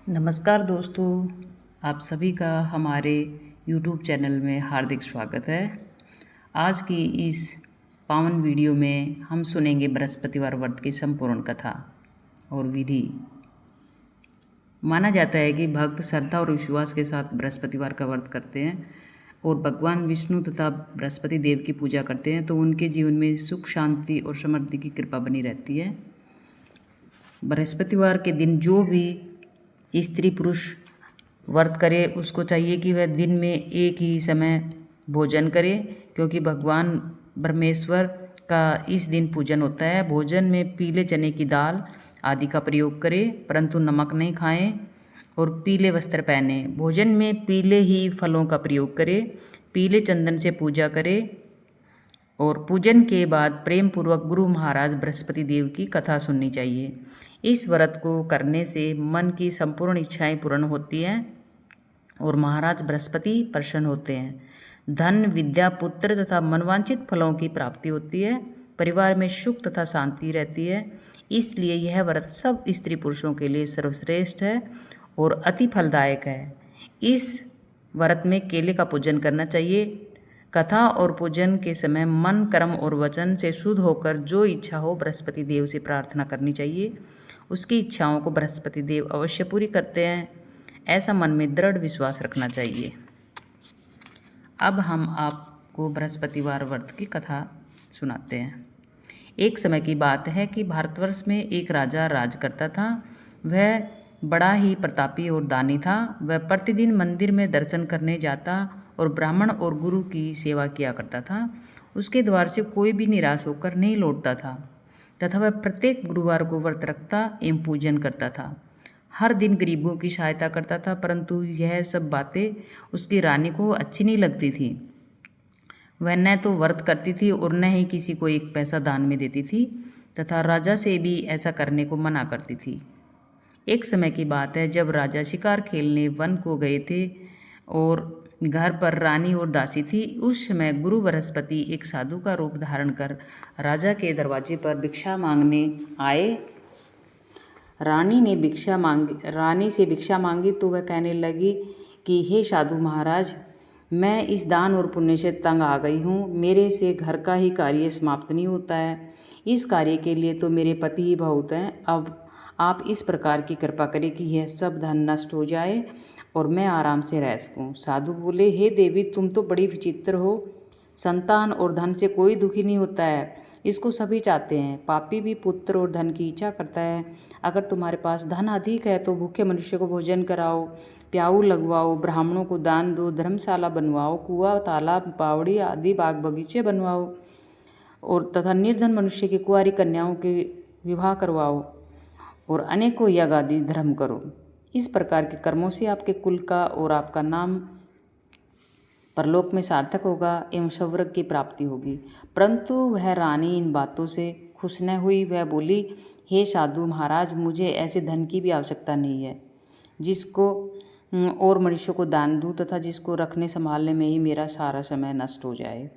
नमस्कार दोस्तों, आप सभी का हमारे YouTube चैनल में हार्दिक स्वागत है। आज की इस पावन वीडियो में हम सुनेंगे बृहस्पतिवार व्रत की संपूर्ण कथा और विधि। माना जाता है कि भक्त श्रद्धा और विश्वास के साथ बृहस्पतिवार का व्रत करते हैं और भगवान विष्णु तथा बृहस्पति देव की पूजा करते हैं तो उनके जीवन में सुख, शांति और समृद्धि की कृपा बनी रहती है। बृहस्पतिवार के दिन जो भी स्त्री पुरुष व्रत करे उसको चाहिए कि वह दिन में एक ही समय भोजन करे, क्योंकि भगवान ब्रह्मेश्वर का इस दिन पूजन होता है। भोजन में पीले चने की दाल आदि का प्रयोग करें, परंतु नमक नहीं खाएं और पीले वस्त्र पहने। भोजन में पीले ही फलों का प्रयोग करें, पीले चंदन से पूजा करें और पूजन के बाद प्रेम पूर्वक गुरु महाराज बृहस्पति देव की कथा सुननी चाहिए। इस व्रत को करने से मन की संपूर्ण इच्छाएं पूर्ण होती हैं और महाराज बृहस्पति प्रसन्न होते हैं। धन, विद्या, पुत्र तथा मनवांछित फलों की प्राप्ति होती है। परिवार में सुख तथा शांति रहती है। इसलिए यह व्रत सब स्त्री पुरुषों के लिए सर्वश्रेष्ठ है और अति फलदायक है। इस व्रत में केले का पूजन करना चाहिए। कथा और पूजन के समय मन, कर्म और वचन से शुद्ध होकर जो इच्छा हो बृहस्पति देव से प्रार्थना करनी चाहिए। उसकी इच्छाओं को बृहस्पति देव अवश्य पूरी करते हैं, ऐसा मन में दृढ़ विश्वास रखना चाहिए। अब हम आपको बृहस्पतिवार व्रत की कथा सुनाते हैं। एक समय की बात है कि भारतवर्ष में एक राजा राज करता था। वह बड़ा ही प्रतापी और दानी था। वह प्रतिदिन मंदिर में दर्शन करने जाता और ब्राह्मण और गुरु की सेवा किया करता था। उसके द्वार से कोई भी निराश होकर नहीं लौटता था तथा वह प्रत्येक गुरुवार को व्रत रखता एवं पूजन करता था। हर दिन गरीबों की सहायता करता था, परंतु यह सब बातें उसकी रानी को अच्छी नहीं लगती थी। वह न तो व्रत करती थी और न ही किसी को एक पैसा दान में देती थी तथा राजा से भी ऐसा करने को मना करती थी। एक समय की बात है जब राजा शिकार खेलने वन को गए थे और घर पर रानी और दासी थी। उस समय गुरु बृहस्पति एक साधु का रूप धारण कर राजा के दरवाजे पर भिक्षा मांगने आए। रानी से भिक्षा मांगी तो वह कहने लगी कि हे साधु महाराज, मैं इस दान और पुण्य से तंग आ गई हूँ। मेरे से घर का ही कार्य समाप्त नहीं होता है। इस कार्य के लिए तो मेरे पति ही बहुत हैं। अब आप इस प्रकार की कृपा करें कि यह सब धन नष्ट हो जाए और मैं आराम से रह सकूं। साधु बोले, हे देवी, तुम तो बड़ी विचित्र हो। संतान और धन से कोई दुखी नहीं होता है, इसको सभी चाहते हैं। पापी भी पुत्र और धन की इच्छा करता है। अगर तुम्हारे पास धन अधिक है तो भूखे मनुष्य को भोजन कराओ, प्याऊ लगवाओ, ब्राह्मणों को दान दो, धर्मशाला बनवाओ, कुआं, तालाब, बावड़ी आदि बाग बगीचे बनवाओ और तथा निर्धन मनुष्य की कुंवारी कन्याओं के विवाह करवाओ और अनेकों यज्ञ आदि धर्म करो। इस प्रकार के कर्मों से आपके कुल का और आपका नाम परलोक में सार्थक होगा एवं स्वर्ग की प्राप्ति होगी। परंतु वह रानी इन बातों से खुश न हुई। वह बोली, हे साधु महाराज, मुझे ऐसे धन की भी आवश्यकता नहीं है जिसको और मनुष्यों को दान दूं तथा जिसको रखने संभालने में ही मेरा सारा समय नष्ट हो जाए।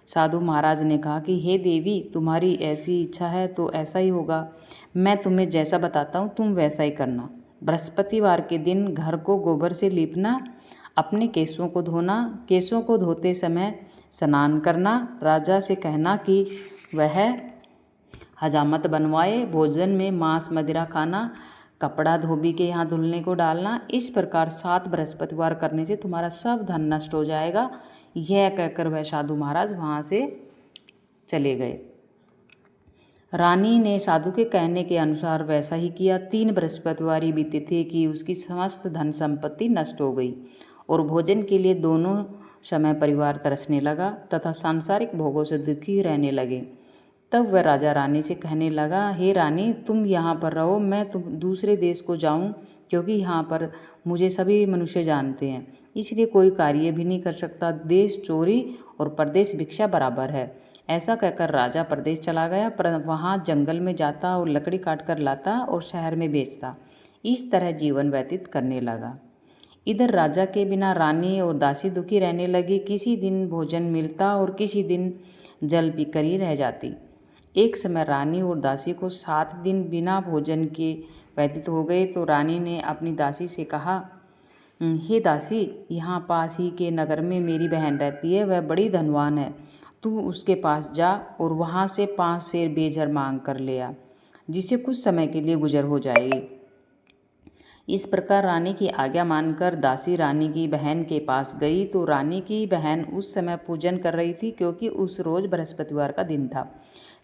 साधु महाराज ने कहा कि हे देवी, तुम्हारी ऐसी इच्छा है तो ऐसा ही होगा। मैं तुम्हें जैसा बताता हूँ तुम वैसा ही करना। बृहस्पतिवार के दिन घर को गोबर से लीपना, अपने केशों को धोना, केशों को धोते समय स्नान करना, राजा से कहना कि वह हजामत बनवाए, भोजन में मांस मदिरा खाना, कपड़ा धोबी के यहाँ धुलने को डालना। इस प्रकार 7 बृहस्पतिवार करने से तुम्हारा सब धन नष्ट हो जाएगा। यह कहकर वह साधु महाराज वहाँ से चले गए। रानी ने साधु के कहने के अनुसार वैसा ही किया। 3 बृहस्पतिवार बीते थे कि उसकी समस्त धन संपत्ति नष्ट हो गई और भोजन के लिए दोनों समय परिवार तरसने लगा तथा सांसारिक भोगों से दुखी रहने लगे। तब वह राजा रानी से कहने लगा, हे रानी, तुम यहाँ पर रहो, मैं तुम दूसरे देश को जाऊँ, क्योंकि यहाँ पर मुझे सभी मनुष्य जानते हैं, इसलिए कोई कार्य भी नहीं कर सकता। देश चोरी और परदेश भिक्षा बराबर है। ऐसा कहकर राजा प्रदेश चला गया, पर वहाँ जंगल में जाता और लकड़ी काट कर लाता और शहर में बेचता। इस तरह जीवन व्यतीत करने लगा। इधर राजा के बिना रानी और दासी दुखी रहने लगी। किसी दिन भोजन मिलता और किसी दिन जल पीकर ही रह जाती। एक समय रानी और दासी को 7 दिन बिना भोजन के व्यतीत हो गए तो रानी ने अपनी दासी से कहा, हे दासी, यहाँ पास ही के नगर में मेरी बहन रहती है, वह बड़ी धनवान है। तू उसके पास जा और वहाँ से 5 सेर बेजर मांग कर ले आ, जिससे कुछ समय के लिए गुजर हो जाएगी। इस प्रकार रानी की आज्ञा मानकर दासी रानी की बहन के पास गई तो रानी की बहन उस समय पूजन कर रही थी, क्योंकि उस रोज़ बृहस्पतिवार का दिन था।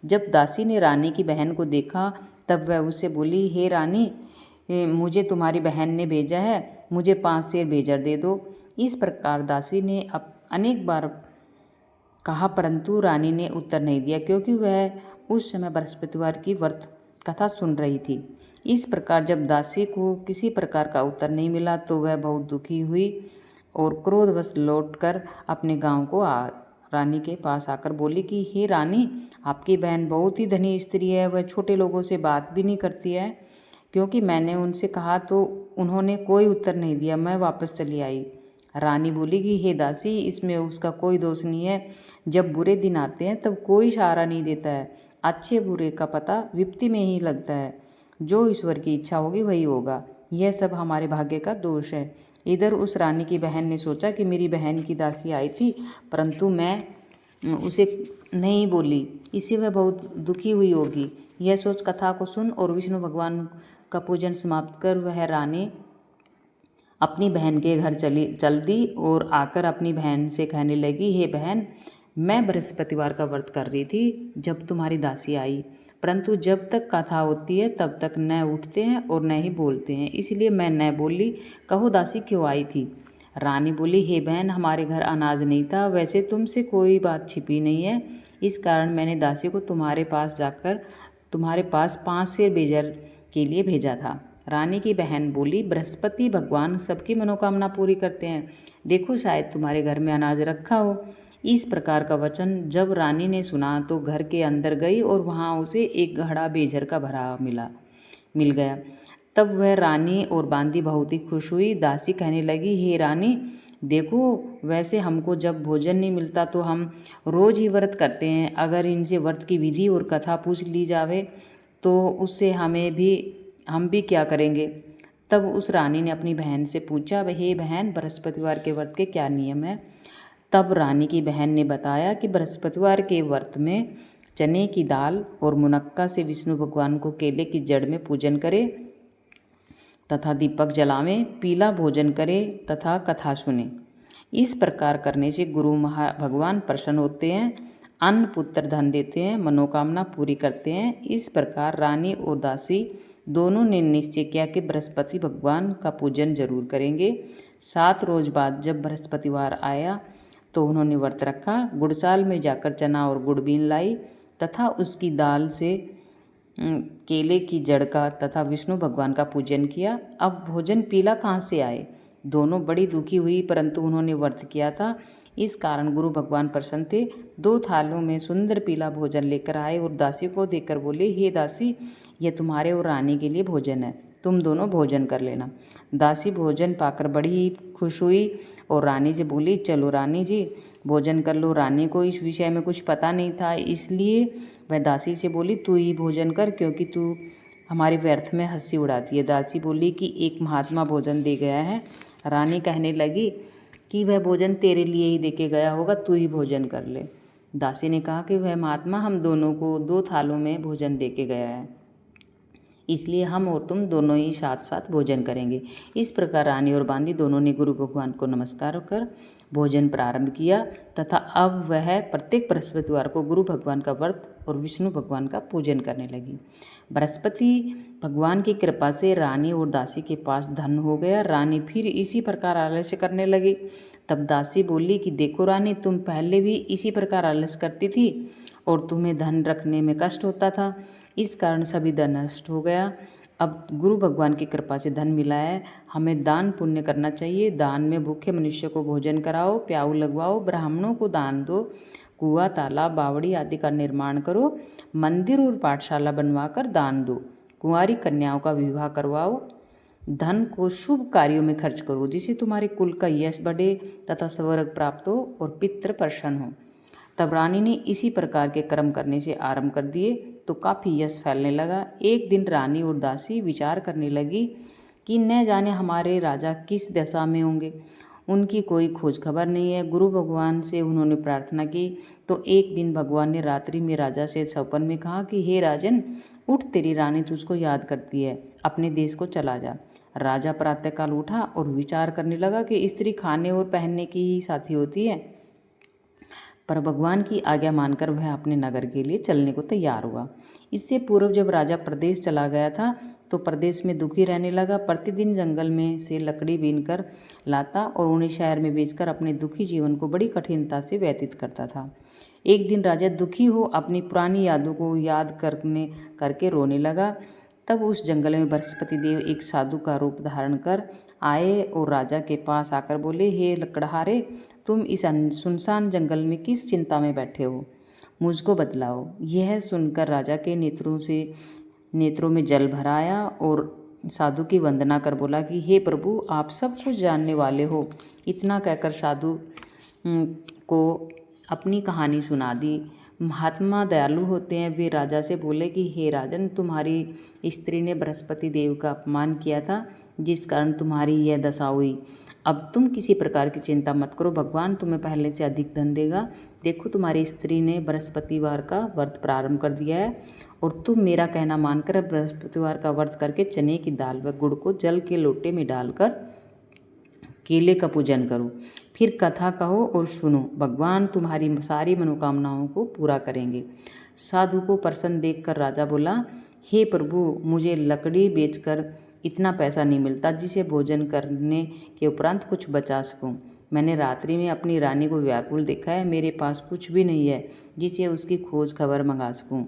जब दासी ने रानी की बहन को देखा तब वह उससे बोली, हे रानी, मुझे तुम्हारी बहन ने भेजा है, मुझे 5 सेर बेजर दे दो। इस प्रकार दासी ने अनेक बार कहा, परंतु रानी ने उत्तर नहीं दिया, क्योंकि वह उस समय बृहस्पतिवार की व्रत कथा सुन रही थी। इस प्रकार जब दासी को किसी प्रकार का उत्तर नहीं मिला तो वह बहुत दुखी हुई और क्रोधवश लौटकर अपने गांव को रानी के पास आकर बोली कि हे रानी, आपकी बहन बहुत ही धनी स्त्री है, वह छोटे लोगों से बात भी नहीं करती है। क्योंकि मैंने उनसे कहा तो उन्होंने कोई उत्तर नहीं दिया, मैं वापस चली आई। रानी बोली कि हे दासी, इसमें उसका कोई दोष नहीं है। जब बुरे दिन आते हैं तब कोई सहारा नहीं देता है, अच्छे बुरे का पता विपत्ति में ही लगता है। जो ईश्वर की इच्छा होगी वही होगा, यह सब हमारे भाग्य का दोष है। इधर उस रानी की बहन ने सोचा कि मेरी बहन की दासी आई थी, परंतु मैं उसे नहीं बोली, इससे वह बहुत दुखी हुई होगी। यह सोच कथा को सुन और विष्णु भगवान का पूजन समाप्त कर वह रानी अपनी बहन के घर चल दी और आकर अपनी बहन से कहने लगी, हे बहन, मैं बृहस्पतिवार का व्रत कर रही थी जब तुम्हारी दासी आई, परंतु जब तक कथा होती है तब तक न उठते हैं और न ही बोलते हैं, इसलिए मैं न बोली। कहो दासी, क्यों आई थी? रानी बोली, हे बहन, हमारे घर अनाज नहीं था, वैसे तुमसे कोई बात छिपी नहीं है, इस कारण मैंने दासी को तुम्हारे पास जाकर तुम्हारे पास 5 सेर बेजर के लिए भेजा था। रानी की बहन बोली, बृहस्पति भगवान सबकी मनोकामना पूरी करते हैं, देखो शायद तुम्हारे घर में अनाज रखा हो। इस प्रकार का वचन जब रानी ने सुना तो घर के अंदर गई और वहाँ उसे एक घड़ा बेजर का भरा मिल गया। तब वह रानी और बांदी बहुत ही खुश हुई। दासी कहने लगी, हे रानी, देखो, वैसे हमको जब भोजन नहीं मिलता तो हम रोज़ ही व्रत करते हैं, अगर इनसे व्रत की विधि और कथा पूछ ली जावे तो उससे हम भी क्या करेंगे। तब उस रानी ने अपनी बहन से पूछा, हे बहन, बृहस्पतिवार के व्रत के क्या नियम है? तब रानी की बहन ने बताया कि बृहस्पतिवार के व्रत में चने की दाल और मुनक्का से विष्णु भगवान को केले की जड़ में पूजन करे तथा दीपक जलावें, पीला भोजन करे तथा कथा सुने। इस प्रकार करने से गुरु भगवान प्रसन्न होते हैं, अन्न पुत्र धन देते हैं, मनोकामना पूरी करते हैं। इस प्रकार रानी और दासी दोनों ने निश्चय किया कि बृहस्पति भगवान का पूजन जरूर करेंगे। 7 रोज बाद जब बृहस्पतिवार आया तो उन्होंने व्रत रखा, गुड़साल में जाकर चना और गुड़ बीन लाई तथा उसकी दाल से केले की जड़ का तथा विष्णु भगवान का पूजन किया। अब भोजन पीला कहाँ से आए? दोनों बड़ी दुखी हुई, परंतु उन्होंने व्रत किया था, इस कारण गुरु भगवान प्रसन्न थे। 2 थालों में सुंदर पीला भोजन लेकर आए और दासी को देकर बोले, हे दासी, यह तुम्हारे और रानी के लिए भोजन है, तुम दोनों भोजन कर लेना। दासी भोजन पाकर बड़ी ही खुश हुई और रानी से बोली, चलो रानी जी, भोजन कर लो। रानी को इस विषय में कुछ पता नहीं था, इसलिए वह दासी से बोली, तू ही भोजन कर, क्योंकि तू हमारे व्यर्थ में हंसी उड़ाती है। दासी बोली कि एक महात्मा भोजन दे गया है। रानी कहने लगी कि वह भोजन तेरे लिए ही दे के गया होगा, तू ही भोजन कर ले। दासी ने कहा कि वह महात्मा हम दोनों को 2 थालों में भोजन दे के गया है, इसलिए हम और तुम दोनों ही साथ साथ भोजन करेंगे। इस प्रकार रानी और बांदी दोनों ने गुरु भगवान को नमस्कार कर भोजन प्रारंभ किया तथा अब वह प्रत्येक बृहस्पतिवार को गुरु भगवान का व्रत और विष्णु भगवान का पूजन करने लगी। बृहस्पति भगवान की कृपा से रानी और दासी के पास धन हो गया। रानी फिर इसी प्रकार आलस्य करने लगी। तब दासी बोली कि देखो रानी, तुम पहले भी इसी प्रकार आलस्य करती थी और तुम्हें धन रखने में कष्ट होता था, इस कारण सभी धन नष्ट हो गया। अब गुरु भगवान की कृपा से धन मिला है, हमें दान पुण्य करना चाहिए। दान में भूखे मनुष्य को भोजन कराओ, प्याऊ लगवाओ, ब्राह्मणों को दान दो, कुआं, तालाब, बावड़ी आदि का निर्माण करो, मंदिर और पाठशाला बनवाकर दान दो, कुंवारी कन्याओं का विवाह करवाओ, धन को शुभ कार्यों में खर्च करो, जिससे तुम्हारे कुल का यश बढ़े तथा स्वर्ग प्राप्त हो और पितृ प्रसन्न हो। तब रानी ने इसी प्रकार के कर्म करने से आरंभ कर दिए तो तो काफ़ी यश फैलने लगा। एक दिन रानी और दासी विचार करने लगी कि न जाने हमारे राजा किस दशा में होंगे, उनकी कोई खोज खबर नहीं है। गुरु भगवान से उन्होंने प्रार्थना की तो एक दिन भगवान ने रात्रि में राजा से सपन में कहा कि हे राजन, उठ, तेरी रानी तुझको याद करती है, अपने देश को चला जा। राजा प्रातःकाल उठा और विचार करने लगा कि स्त्री खाने और पहनने की ही साथी होती है, पर भगवान की आज्ञा मानकर वह अपने नगर के लिए चलने को तैयार हुआ। इससे पूर्व जब राजा प्रदेश चला गया था तो प्रदेश में दुखी रहने लगा। प्रतिदिन जंगल में से लकड़ी बीनकर लाता और उन्हें शहर में बेचकर अपने दुखी जीवन को बड़ी कठिनता से व्यतीत करता था। एक दिन राजा दुखी हो अपनी पुरानी यादों को याद करके रोने लगा। तब उस जंगल में बृहस्पति देव एक साधु का रूप धारण कर आए और राजा के पास आकर बोले, हे लकड़हारे, तुम इस सुनसान जंगल में किस चिंता में बैठे हो, मुझको बतलाओ। यह सुनकर राजा के नेत्रों में जल भर आया और साधु की वंदना कर बोला कि हे प्रभु, आप सब कुछ जानने वाले हो। इतना कहकर साधु को अपनी कहानी सुना दी। महात्मा दयालु होते हैं। वे राजा से बोले कि हे राजन, तुम्हारी स्त्री ने बृहस्पति देव का अपमान किया था, जिस कारण तुम्हारी यह दशा हुई। अब तुम किसी प्रकार की चिंता मत करो, भगवान तुम्हें पहले से अधिक धन देगा। देखो, तुम्हारी स्त्री ने बृहस्पतिवार का व्रत प्रारंभ कर दिया है और तुम मेरा कहना मानकर बृहस्पतिवार का व्रत करके चने की दाल व गुड़ को जल के लोटे में डालकर केले का पूजन करो। फिर कथा कहो और सुनो, भगवान तुम्हारी सारी मनोकामनाओं को पूरा करेंगे। साधु को प्रसन्न देखकर राजा बोला, हे प्रभु, मुझे लकड़ी बेचकर इतना पैसा नहीं मिलता जिसे भोजन करने के उपरांत कुछ बचा सकूं। मैंने रात्रि में अपनी रानी को व्याकुल देखा है, मेरे पास कुछ भी नहीं है जिसे उसकी खोज खबर मंगा सकूं।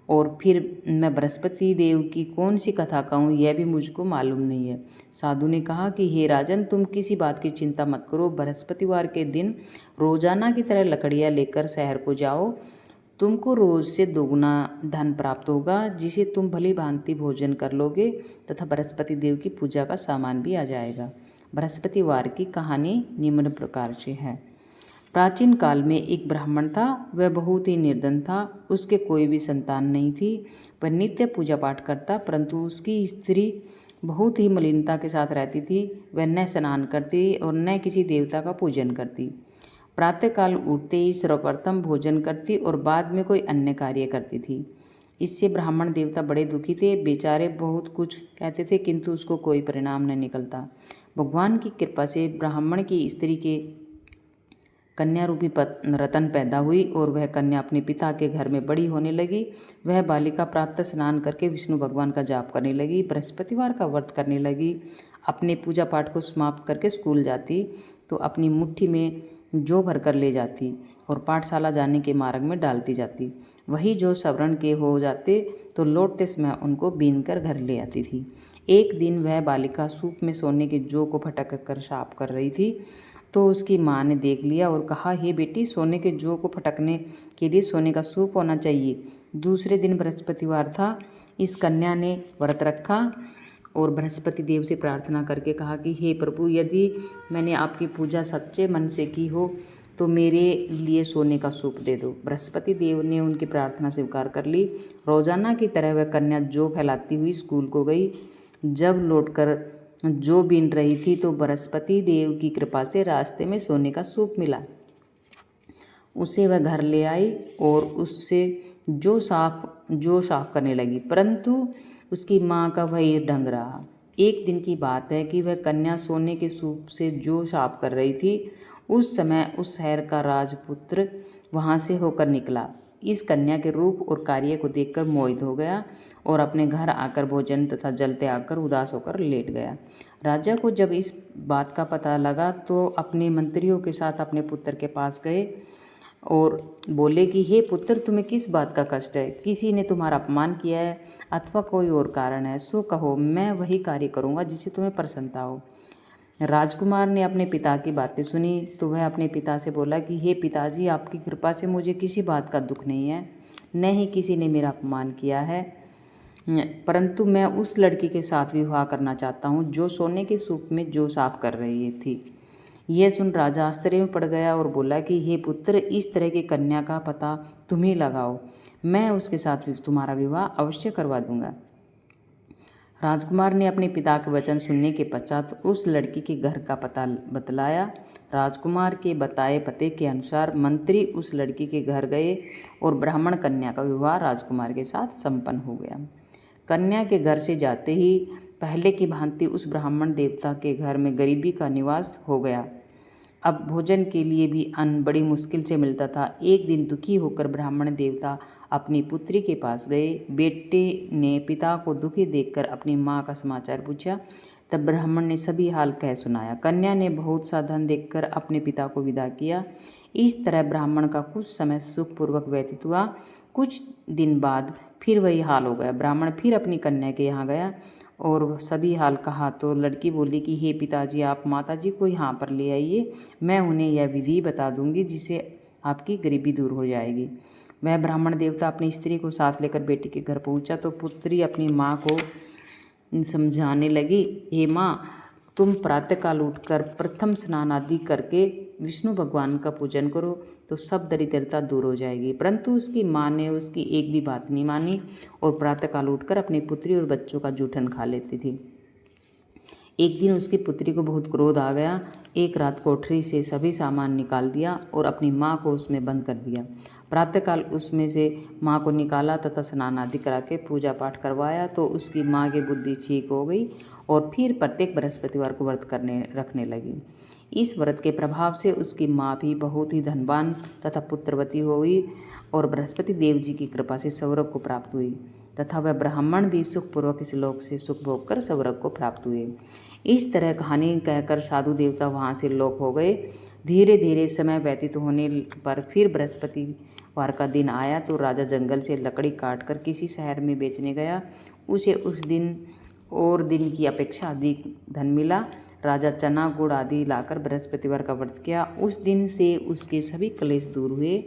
और फिर मैं बृहस्पति देव की कौन सी कथा कहूँ, यह भी मुझको मालूम नहीं है। साधु ने कहा कि हे राजन, तुम किसी बात की चिंता मत करो। बृहस्पतिवार के दिन रोजाना की तरह लकड़ियाँ लेकर शहर को जाओ। तुमको रोज से दोगुना धन प्राप्त होगा, जिसे तुम भली भांति भोजन कर लोगे तथा बृहस्पति देव की पूजा का सामान भी आ जाएगा। बृहस्पतिवार की कहानी निम्न प्रकार से है। प्राचीन काल में एक ब्राह्मण था। वह बहुत ही निर्धन था। उसके कोई भी संतान नहीं थी। वह नित्य पूजा पाठ करता, परंतु उसकी स्त्री बहुत ही मलिनता के साथ रहती थी। वह न स्नान करती और न किसी देवता का पूजन करती। प्रातःकाल उठते ही सर्वप्रथम भोजन करती और बाद में कोई अन्य कार्य करती थी। इससे ब्राह्मण देवता बड़े दुखी थे। बेचारे बहुत कुछ कहते थे, किंतु उसको कोई परिणाम न निकलता। भगवान की कृपा से ब्राह्मण की स्त्री के कन्या रूपी रतन पैदा हुई और वह कन्या अपने पिता के घर में बड़ी होने लगी। वह बालिका प्रातः स्नान करके विष्णु भगवान का जाप करने लगी, बृहस्पतिवार का व्रत करने लगी। अपने पूजा पाठ को समाप्त करके स्कूल जाती तो अपनी मुट्ठी में जौ भर कर ले जाती और पाठशाला जाने के मार्ग में डालती जाती। वही जो सवर्ण के हो जाते तो लौटते समय उनको बीन कर घर ले आती थी। एक दिन वह बालिका सूप में सोने के जौ को फटक कर साफ कर रही थी तो उसकी माँ ने देख लिया और कहा, हे बेटी, सोने के जौ को फटकने के लिए सोने का सूप होना चाहिए। दूसरे दिन बृहस्पतिवार था। इस कन्या ने व्रत रखा और बृहस्पति देव से प्रार्थना करके कहा कि हे प्रभु, यदि मैंने आपकी पूजा सच्चे मन से की हो तो मेरे लिए सोने का सूप दे दो। बृहस्पति देव ने उनकी प्रार्थना स्वीकार कर ली। रोजाना की तरह वह कन्या जौ फैलाती हुई स्कूल को गई। जब लौटकर जौ बीन रही थी तो बृहस्पति देव की कृपा से रास्ते में सोने का सूप मिला। उसे वह घर ले आई और उससे जौ साफ करने लगी, परंतु उसकी माँ का वही ढंग रहा। एक दिन की बात है कि वह कन्या सोने के सूप से जौ साफ कर रही थी। उस समय उस शहर का राजपुत्र वहाँ से होकर निकला। इस कन्या के रूप और कार्य को देखकर मोहित हो गया और अपने घर आकर भोजन तथा जल त्याग कर उदास होकर लेट गया। राजा को जब इस बात का पता लगा तो अपने मंत्रियों के साथ अपने पुत्र के पास गए और बोले कि हे पुत्र, तुम्हें किस बात का कष्ट है? किसी ने तुम्हारा अपमान किया है अथवा कोई और कारण है? सो कहो, मैं वही कार्य करूँगा जिससे तुम्हें प्रसन्नता हो। राजकुमार ने अपने पिता की बातें सुनी तो वह अपने पिता से बोला कि हे पिताजी, आपकी कृपा से मुझे किसी बात का दुख नहीं है, न ही किसी ने मेरा अपमान किया है, परंतु मैं उस लड़की के साथ विवाह करना चाहता हूँ जो सोने के सूप में जौ साफ कर रही थी। यह सुन राजा आश्चर्य में पड़ गया और बोला कि हे पुत्र, इस तरह की कन्या का पता तुम ही लगाओ। मैं उसके साथ तुम्हारा विवाह अवश्य करवा दूंगा। राजकुमार ने अपने पिता के वचन सुनने के पश्चात उस लड़की के घर का पता बतलाया। राजकुमार के बताए पते के अनुसार मंत्री उस लड़की के घर गए और ब्राह्मण कन्या का विवाह राजकुमार के साथ संपन्न हो गया। कन्या के घर से जाते ही पहले की भांति उस ब्राह्मण देवता के घर में गरीबी का निवास हो गया। अब भोजन के लिए भी अन्न बड़ी मुश्किल से मिलता था। एक दिन दुखी होकर ब्राह्मण देवता अपनी पुत्री के पास गए। बेटे ने पिता को दुखी देखकर अपनी माँ का समाचार पूछा। तब ब्राह्मण ने सभी हाल कह सुनाया। कन्या ने बहुत सा धन देखकर अपने पिता को विदा किया। इस तरह ब्राह्मण का कुछ समय सुखपूर्वक व्यतीत हुआ। कुछ दिन बाद फिर वही हाल हो गया। ब्राह्मण फिर अपनी कन्या के यहाँ गया और सभी हाल कहा तो लड़की बोली कि हे पिताजी, आप माताजी को यहाँ पर ले आइए, मैं उन्हें यह विधि बता दूंगी जिससे आपकी गरीबी दूर हो जाएगी। वह ब्राह्मण देवता अपनी स्त्री को साथ लेकर बेटी के घर पहुँचा तो पुत्री अपनी माँ को समझाने लगी, हे माँ, तुम प्रातःकाल उठकर प्रथम स्नान आदि करके विष्णु भगवान का पूजन करो तो सब दरिद्रता दूर हो जाएगी। परंतु उसकी माँ ने उसकी एक भी बात नहीं मानी और प्रातःकाल उठकर अपनी पुत्री और बच्चों का जूठन खा लेती थी। एक दिन उसकी पुत्री को बहुत क्रोध आ गया। एक रात कोठरी से सभी सामान निकाल दिया और अपनी माँ को उसमें बंद कर दिया। प्रातःकाल उसमें से माँ को निकाला तथा स्नान आदि करा के पूजा पाठ करवाया तो उसकी माँ की बुद्धि ठीक हो गई और फिर प्रत्येक बृहस्पतिवार को व्रत रखने लगी। इस व्रत के प्रभाव से उसकी माँ भी बहुत ही धनवान तथा पुत्रवती हो गई और बृहस्पति देव जी की कृपा से सौरभ को प्राप्त हुई तथा वह ब्राह्मण भी सुखपूर्वक इस लोक से सुख भोग कर सौरभ को प्राप्त हुए। इस तरह कहानी कहकर साधु देवता वहाँ से लोप हो गए। धीरे धीरे समय व्यतीत होने पर फिर बृहस्पतिवार का दिन आया तो राजा जंगल से लकड़ी काटकर किसी शहर में बेचने गया। उसे उस दिन और दिन की अपेक्षा अधिक धन मिला। राजा चना गुड़ आदि लाकर बृहस्पतिवार का व्रत किया। उस दिन से उसके सभी क्लेश दूर हुए।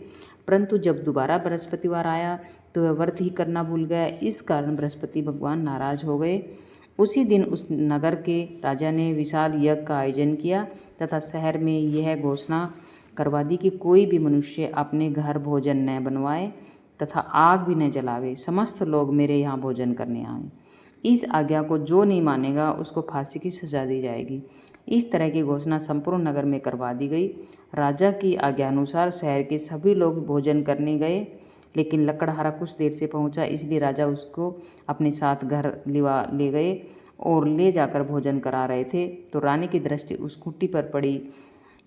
परंतु जब दोबारा बृहस्पतिवार आया तो वह व्रत ही करना भूल गया। इस कारण बृहस्पति भगवान नाराज हो गए। उसी दिन उस नगर के राजा ने विशाल यज्ञ का आयोजन किया तथा शहर में यह घोषणा करवा दी कि कोई भी मनुष्य अपने घर भोजन न बनवाए तथा आग भी न जलावे। समस्त लोग मेरे यहाँ भोजन करने आए। इस आज्ञा को जो नहीं मानेगा उसको फांसी की सजा दी जाएगी। इस तरह की घोषणा संपूर्ण नगर में करवा दी गई। राजा की आज्ञा अनुसार शहर के सभी लोग भोजन करने गए, लेकिन लकड़हारा कुछ देर से पहुंचा, इसलिए राजा उसको अपने साथ घर ले गए और ले जाकर भोजन करा रहे थे तो रानी की दृष्टि उस खूंटी पर पड़ी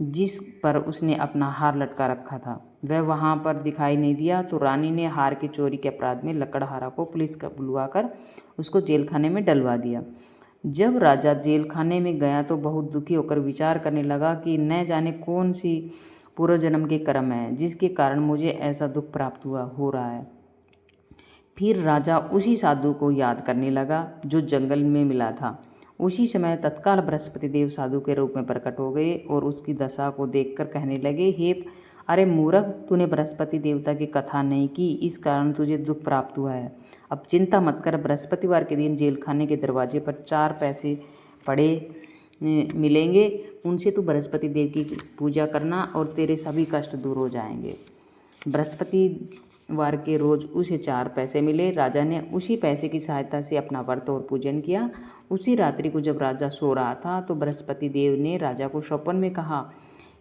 जिस पर उसने अपना हार लटका रखा था। वह वहां पर दिखाई नहीं दिया तो रानी ने हार की चोरी के अपराध में लकड़हारा को पुलिस का बुलवाकर उसको जेल खाने में डलवा दिया। जब राजा जेल खाने में गया तो बहुत दुखी होकर विचार करने लगा कि न जाने कौन सी पूर्व जन्म के कर्म है जिसके कारण मुझे ऐसा दुख प्राप्त हो रहा है। फिर राजा उसी साधु को याद करने लगा जो जंगल में मिला था। उसी समय तत्काल बृहस्पति देव साधु के रूप में प्रकट हो गए और उसकी दशा को देखकर कहने लगे, हे अरे मूर्ख, तूने बृहस्पति देवता की कथा नहीं की, इस कारण तुझे दुख प्राप्त हुआ है। अब चिंता मत कर। बृहस्पतिवार के दिन जेल खाने के दरवाजे पर 4 पैसे पड़े मिलेंगे, उनसे तू बृहस्पति देव की पूजा करना और तेरे सभी कष्ट दूर हो जाएंगे। बृहस्पतिवार के रोज उसे 4 पैसे मिले। राजा ने उसी पैसे की सहायता से अपना व्रत और पूजन किया। उसी रात्रि को जब राजा सो रहा था तो बृहस्पति देव ने राजा को स्वप्न में कहा,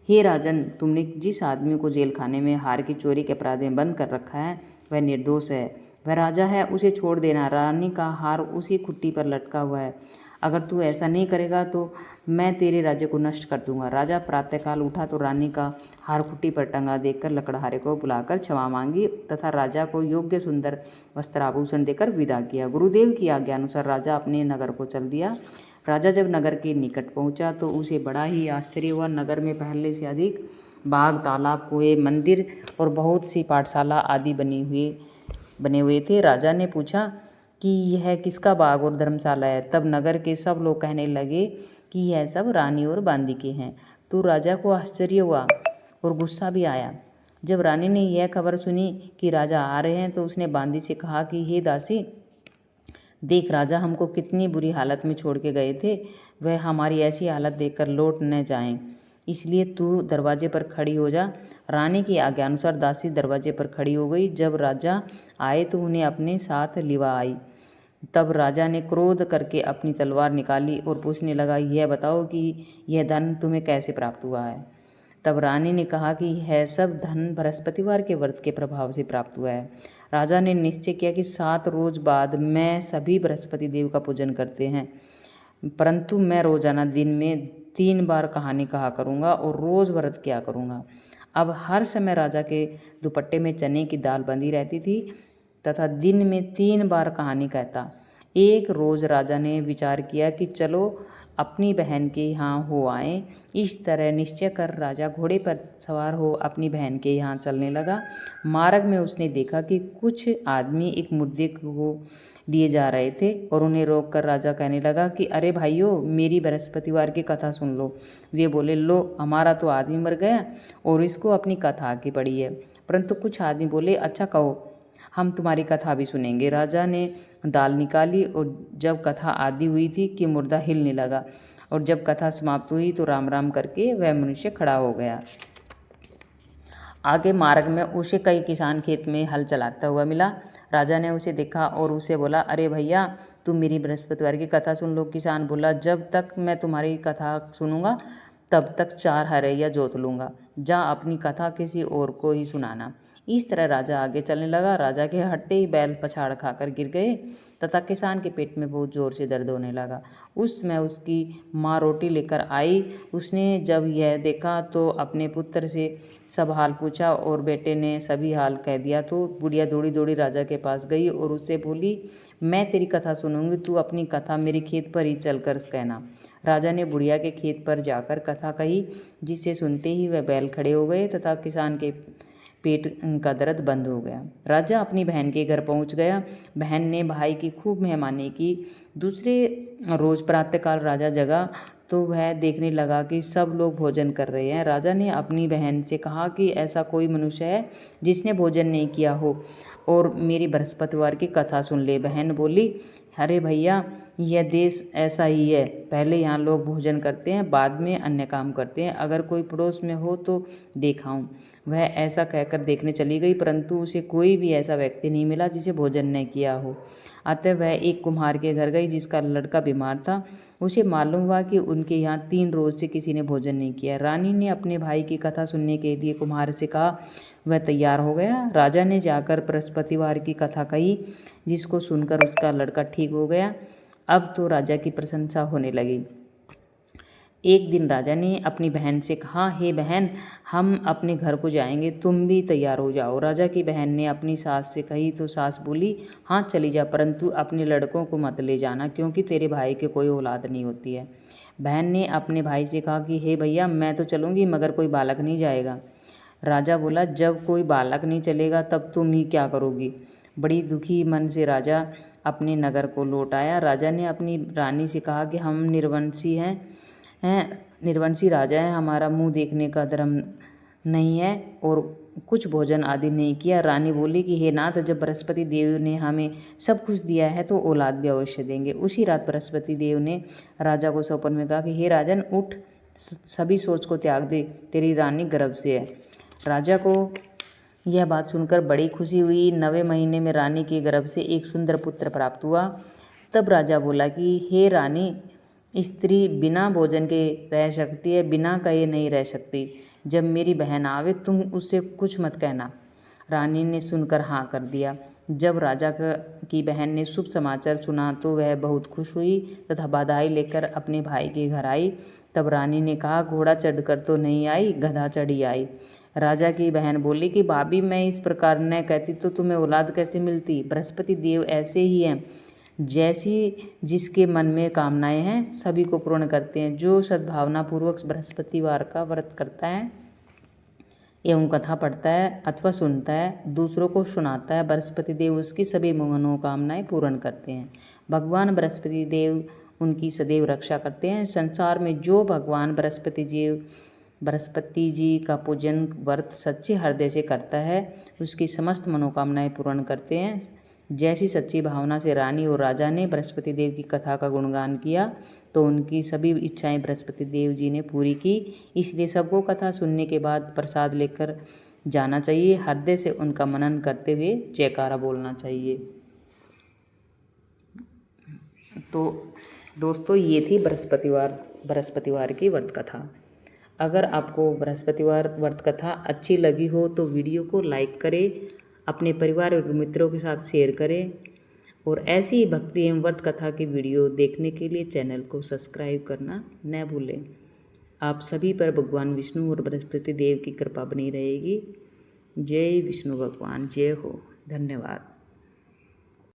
हे राजन, तुमने जिस आदमी को जेल खाने में हार की चोरी के अपराध में बंद कर रखा है वह निर्दोष है, वह राजा है, उसे छोड़ देना। रानी का हार उसी खुट्टी पर लटका हुआ है। अगर तू ऐसा नहीं करेगा तो मैं तेरे राज्य को नष्ट कर दूंगा। राजा प्रातःकाल उठा तो रानी का हार खुट्टी पर टंगा देखकर लकड़हारे को बुलाकर क्षमा मांगी तथा राजा को योग्य सुंदर वस्त्राभूषण देकर विदा किया। गुरुदेव की आज्ञा अनुसार राजा अपने नगर को चल दिया। राजा जब नगर के निकट पहुंचा तो उसे बड़ा ही आश्चर्य हुआ। नगर में पहले से अधिक बाग, तालाब, कुएं, मंदिर और बहुत सी पाठशाला आदि बने हुए थे। राजा ने पूछा कि यह किसका बाग और धर्मशाला है। तब नगर के सब लोग कहने लगे कि यह सब रानी और बांदी के हैं। तो राजा को आश्चर्य हुआ और गुस्सा भी आया। जब रानी ने यह खबर सुनी कि राजा आ रहे हैं तो उसने बांदी से कहा कि हे दासी, देख, राजा हमको कितनी बुरी हालत में छोड़ के गए थे, वह हमारी ऐसी हालत देखकर लौट न जाएं, इसलिए तू दरवाजे पर खड़ी हो जा। रानी की आज्ञा अनुसार दासी दरवाजे पर खड़ी हो गई। जब राजा आए तो उन्हें अपने साथ लिवा आई। तब राजा ने क्रोध करके अपनी तलवार निकाली और पूछने लगा, यह बताओ कि यह धन तुम्हें कैसे प्राप्त हुआ है। तब रानी ने कहा कि यह सब धन बृहस्पतिवार के व्रत के प्रभाव से प्राप्त हुआ है। राजा ने निश्चय किया कि 7 रोज बाद मैं सभी बृहस्पति देव का पूजन करते हैं, परंतु मैं रोजाना दिन में 3 बार कहानी कहा करूँगा और रोज़ व्रत किया करूँगा। अब हर समय राजा के दुपट्टे में चने की दाल बंधी रहती थी तथा दिन में 3 बार कहानी कहता। एक रोज़ राजा ने विचार किया कि चलो अपनी बहन के यहाँ हो आए। इस तरह निश्चय कर राजा घोड़े पर सवार हो अपनी बहन के यहाँ चलने लगा। मार्ग में उसने देखा कि कुछ आदमी एक मुर्दे को लिए जा रहे थे और उन्हें रोककर राजा कहने लगा कि अरे भाइयों, मेरी बृहस्पतिवार की कथा सुन लो। वे बोले, लो, हमारा तो आदमी मर गया और इसको अपनी कथा आगे पड़ी है। परंतु कुछ आदमी बोले, अच्छा कहो, हम तुम्हारी कथा भी सुनेंगे। राजा ने दाल निकाली और जब कथा आदि हुई थी कि मुर्दा हिलने लगा और जब कथा समाप्त हुई तो राम राम करके वह मनुष्य खड़ा हो गया। आगे मार्ग में उसे कई किसान खेत में हल चलाता हुआ मिला। राजा ने उसे देखा और उसे बोला, अरे भैया, तुम मेरी बृहस्पतिवार की कथा सुन लो। किसान बोला, जब तक मैं तुम्हारी कथा सुनूंगा तब तक 4 हरैया जोत लूँगा। जा अपनी कथा किसी और को ही सुनाना। इस तरह राजा आगे चलने लगा। राजा के हटते ही बैल पछाड़ खाकर गिर गए तथा किसान के पेट में बहुत जोर से दर्द होने लगा। उस समय उसकी माँ रोटी लेकर आई। उसने जब यह देखा तो अपने पुत्र से सब हाल पूछा और बेटे ने सभी हाल कह दिया। तो बुढ़िया दौड़ी दौड़ी राजा के पास गई और उससे बोली, मैं तेरी कथा सुनूंगी, तू अपनी कथा मेरे खेत पर ही चलकर कहना। राजा ने बुढ़िया के खेत पर जाकर कथा कही, जिसे सुनते ही वह बैल खड़े हो गए तथा किसान के पेट का दर्द बंद हो गया। राजा अपनी बहन के घर पहुंच गया। बहन ने भाई की खूब मेहमानी की। दूसरे रोज प्रातःकाल राजा जगा तो वह देखने लगा कि सब लोग भोजन कर रहे हैं। राजा ने अपनी बहन से कहा कि ऐसा कोई मनुष्य है जिसने भोजन नहीं किया हो और मेरी बृहस्पतिवार की कथा सुन ले। बहन बोली, अरे भैया, यह देश ऐसा ही है, पहले यहाँ लोग भोजन करते हैं, बाद में अन्य काम करते हैं। अगर कोई पड़ोस में हो तो दिखाऊं। वह ऐसा कहकर देखने चली गई, परंतु उसे कोई भी ऐसा व्यक्ति नहीं मिला जिसे भोजन न किया हो। अतः वह एक कुम्हार के घर गई जिसका लड़का बीमार था। उसे मालूम हुआ कि उनके यहाँ 3 रोज से किसी ने भोजन नहीं किया। रानी ने अपने भाई की कथा सुनने के लिए कुम्हार से कहा। वह तैयार हो गया। राजा ने जाकर बृहस्पतिवार की कथा कही, जिसको सुनकर उसका लड़का ठीक हो गया। अब तो राजा की प्रशंसा होने लगी। एक दिन राजा ने अपनी बहन से कहा, हे बहन, हम अपने घर को जाएंगे, तुम भी तैयार हो जाओ। राजा की बहन ने अपनी सास से कही तो सास बोली, हाँ चली जा, परंतु अपने लड़कों को मत ले जाना, क्योंकि तेरे भाई के कोई औलाद नहीं होती है। बहन ने अपने भाई से कहा कि हे भैया, मैं तो चलूँगी मगर कोई बालक नहीं जाएगा। राजा बोला, जब कोई बालक नहीं चलेगा तब तुम ही क्या करोगी। बड़ी दुखी मन से राजा अपने नगर को लौट आया। राजा ने अपनी रानी से कहा कि हम निर्वंशी राजा हैं, हमारा मुंह देखने का धर्म नहीं है और कुछ भोजन आदि नहीं किया। रानी बोली कि हे नाथ, जब बृहस्पति देव ने हमें सब कुछ दिया है तो औलाद भी अवश्य देंगे। उसी रात बृहस्पति देव ने राजा को सपन में कहा कि हे राजन, उठ, सभी सोच को त्याग दे, तेरी रानी गर्भ से है। राजा को यह बात सुनकर बड़ी खुशी हुई। 9वें महीने में रानी के गर्भ से एक सुंदर पुत्र प्राप्त हुआ। तब राजा बोला कि हे रानी, स्त्री बिना भोजन के रह सकती है, बिना कहे नहीं रह सकती। जब मेरी बहन आवे तुम उससे कुछ मत कहना। रानी ने सुनकर हाँ कर दिया। जब राजा की बहन ने शुभ समाचार सुना तो वह बहुत खुश हुई तथा बधाई लेकर अपने भाई के घर आई। तब रानी ने कहा, घोड़ा चढ़कर तो नहीं आई, गधा चढ़ी आई। राजा की बहन बोली कि भाभी, मैं इस प्रकार न कहती तो तुम्हें औलाद कैसे मिलती। बृहस्पति देव ऐसे ही हैं, जैसी जिसके मन में कामनाएं हैं सभी को पूर्ण करते हैं। जो सद्भावना पूर्वक बृहस्पतिवार का व्रत करता है एवं कथा पढ़ता है अथवा सुनता है, दूसरों को सुनाता है, बृहस्पति देव उसकी सभी मनोकामनाएं पूर्ण करते हैं। भगवान बृहस्पति देव उनकी सदैव रक्षा करते हैं। संसार में जो भगवान बृहस्पति जी का पूजन व्रत सच्चे हृदय से करता है, उसकी समस्त मनोकामनाएं पूर्ण करते हैं। जैसी सच्ची भावना से रानी और राजा ने बृहस्पति देव की कथा का गुणगान किया तो उनकी सभी इच्छाएं बृहस्पति देव जी ने पूरी की। इसलिए सबको कथा सुनने के बाद प्रसाद लेकर जाना चाहिए, हृदय से उनका मनन करते हुए जयकारा बोलना चाहिए। तो दोस्तों ये थी बृहस्पतिवार की व्रत कथा। अगर आपको बृहस्पतिवार व्रत कथा अच्छी लगी हो तो वीडियो को लाइक करें, अपने परिवार और मित्रों के साथ शेयर करें और ऐसी ही भक्ति एवं व्रत कथा की वीडियो देखने के लिए चैनल को सब्सक्राइब करना न भूलें। आप सभी पर भगवान विष्णु और बृहस्पति देव की कृपा बनी रहेगी। जय विष्णु भगवान, जय हो। धन्यवाद।